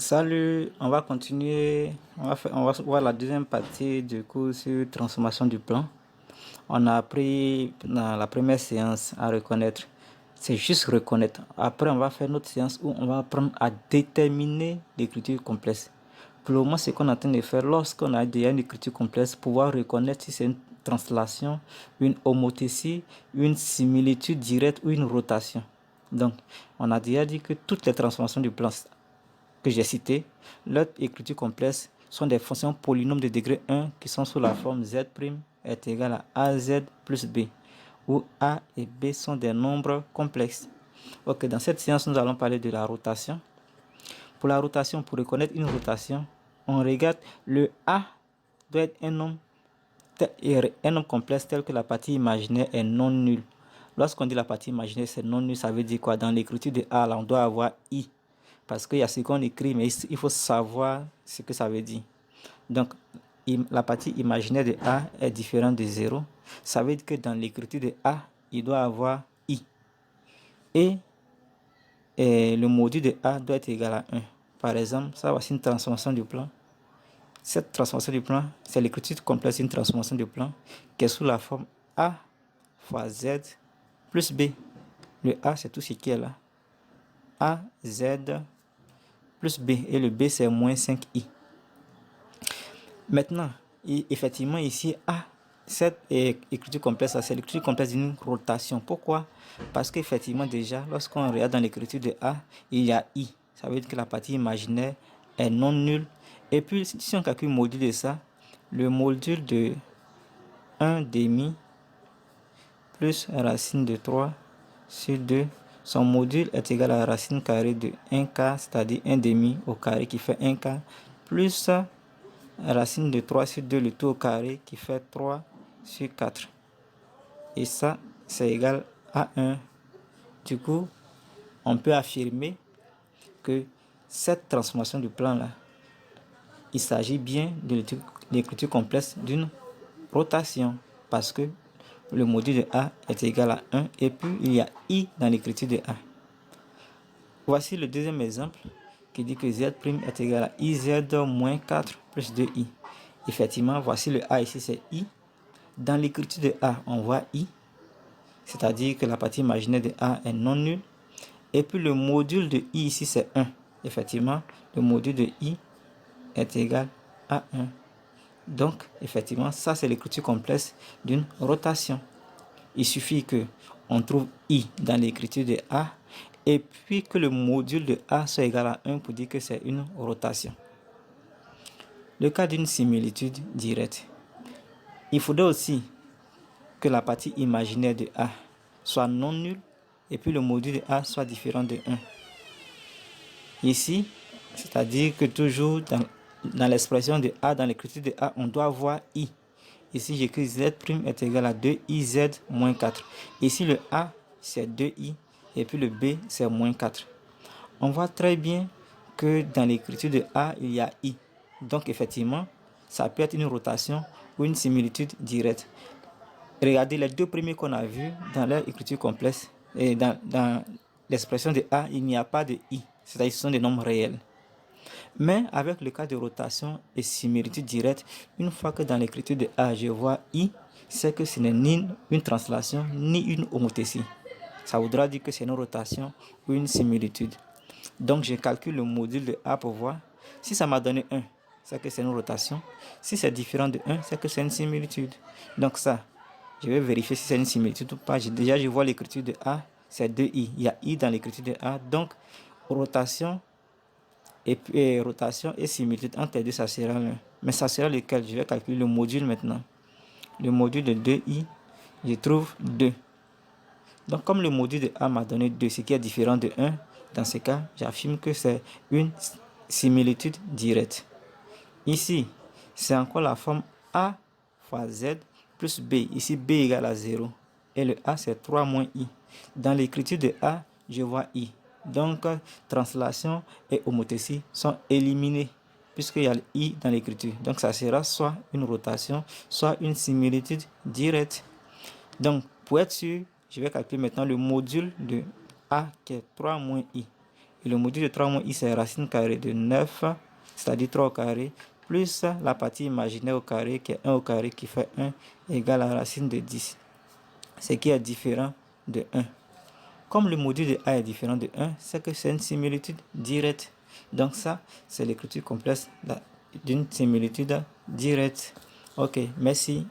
Salut, on va continuer. On va voir la deuxième partie du cours sur transformation du plan. On a appris dans la première séance à reconnaître. C'est juste reconnaître. Après, on va faire notre séance où on va apprendre à déterminer l'écriture complexe. Pour le moment, c'est ce qu'on est en train de faire lorsqu'on a déjà une écriture complexe, pouvoir reconnaître si c'est une translation, une homothétie, une similitude directe ou une rotation. Donc, on a déjà dit que toutes les transformations du plan que j'ai cité, leur écriture complexe sont des fonctions polynômes de degré 1 qui sont sous la forme z' est égal à az plus b, où a et b sont des nombres complexes. Ok, dans cette séance, nous allons parler de la rotation. Pour la rotation, pour reconnaître une rotation, on regarde le a doit être un nombre complexe tel que la partie imaginaire est non nulle. Lorsqu'on dit la partie imaginaire c'est non nul, ça veut dire quoi? Dans l'écriture de A, là, on doit avoir i. Parce qu'il y a ce qu'on écrit, mais il faut savoir ce que ça veut dire. Donc, la partie imaginaire de A est différente de 0. Ça veut dire que dans l'écriture de A, il doit avoir I. Et le module de A doit être égal à 1. Par exemple, ça voici une transformation du plan. Cette transformation du plan, c'est l'écriture complexe d'une transformation du plan qui est sous la forme A fois Z plus B. Le A, c'est tout ce qui est là. A, Z plus B. Et le B, c'est moins 5i. Maintenant, effectivement, ici, A, cette écriture complexe, c'est l'écriture complexe d'une rotation. Pourquoi? Parce qu'effectivement, déjà, lorsqu'on regarde dans l'écriture de A, il y a I. Ça veut dire que la partie imaginaire est non nulle. Et puis, si on calcule le module de ça, le module de 1 demi plus racine de 3 sur 2, son module est égal à la racine carrée de 1 quart, c'est-à-dire 1 demi au carré qui fait 1 quart, plus racine de 3 sur 2, le tout au carré qui fait 3 sur 4. Et ça, c'est égal à 1. Du coup, on peut affirmer que cette transformation du plan-là, il s'agit bien de l'écriture complexe d'une rotation. Parce que le module de A est égal à 1 et puis il y a I dans l'écriture de A. Voici le deuxième exemple qui dit que Z' est égal à IZ moins 4 plus 2I. Effectivement, voici le A ici, c'est I. Dans l'écriture de A, on voit I, c'est-à-dire que la partie imaginaire de A est non nulle. Et puis le module de I ici, c'est 1. Effectivement, le module de I est égal à 1. Donc, effectivement, ça c'est l'écriture complexe d'une rotation. Il suffit que on trouve I dans l'écriture de A et puis que le module de A soit égal à 1 pour dire que c'est une rotation. Le cas d'une similitude directe. Il faudrait aussi que la partie imaginaire de A soit non nulle et puis le module de A soit différent de 1. Ici, c'est-à-dire que toujours dans l'expression de A, dans l'écriture de A, on doit avoir I. Ici, j'écris Z' est égal à 2IZ moins 4. Ici, le A, c'est 2I et puis le B, c'est moins 4. On voit très bien que dans l'écriture de A, il y a I. Donc, effectivement, ça peut être une rotation ou une similitude directe. Regardez les deux premiers qu'on a vus dans leur écriture complexe. Et dans l'expression de A, il n'y a pas de I. C'est-à-dire que ce sont des nombres réels. Mais avec le cas de rotation et similitude directe, une fois que dans l'écriture de A, je vois I, c'est que ce n'est ni une translation, ni une homothétie. Ça voudra dire que c'est une rotation ou une similitude. Donc, je calcule le module de A pour voir. Si ça m'a donné 1, c'est que c'est une rotation. Si c'est différent de 1, c'est que c'est une similitude. Donc ça, je vais vérifier si c'est une similitude ou pas. Déjà, je vois l'écriture de A, c'est 2i. Il y a I dans l'écriture de A. Donc, rotation et rotation et similitude entre les deux, ça sera l'un. Mais ça sera lequel? Je vais calculer le module maintenant. Le module de 2i, je trouve 2. Donc, comme le module de A m'a donné 2, ce qui est différent de 1, dans ce cas, j'affirme que c'est une similitude directe. Ici, c'est encore la forme A fois Z plus B. Ici, B égale à 0. Et le A, c'est 3 moins I. Dans l'écriture de A, je vois I. Donc, translation et homothétie sont éliminées puisqu'il y a le I dans l'écriture. Donc, ça sera soit une rotation, soit une similitude directe. Donc, pour être sûr, je vais calculer maintenant le module de A qui est 3 moins I. Et le module de 3 moins i, c'est racine carrée de 9, c'est-à-dire 3 au carré, plus la partie imaginaire au carré, qui est 1 au carré, qui fait 1, égale à la racine de 10. Ce qui est différent de 1. Comme le module de a est différent de 1, c'est que c'est une similitude directe. Donc ça, c'est l'écriture complexe d'une similitude directe. Ok, merci.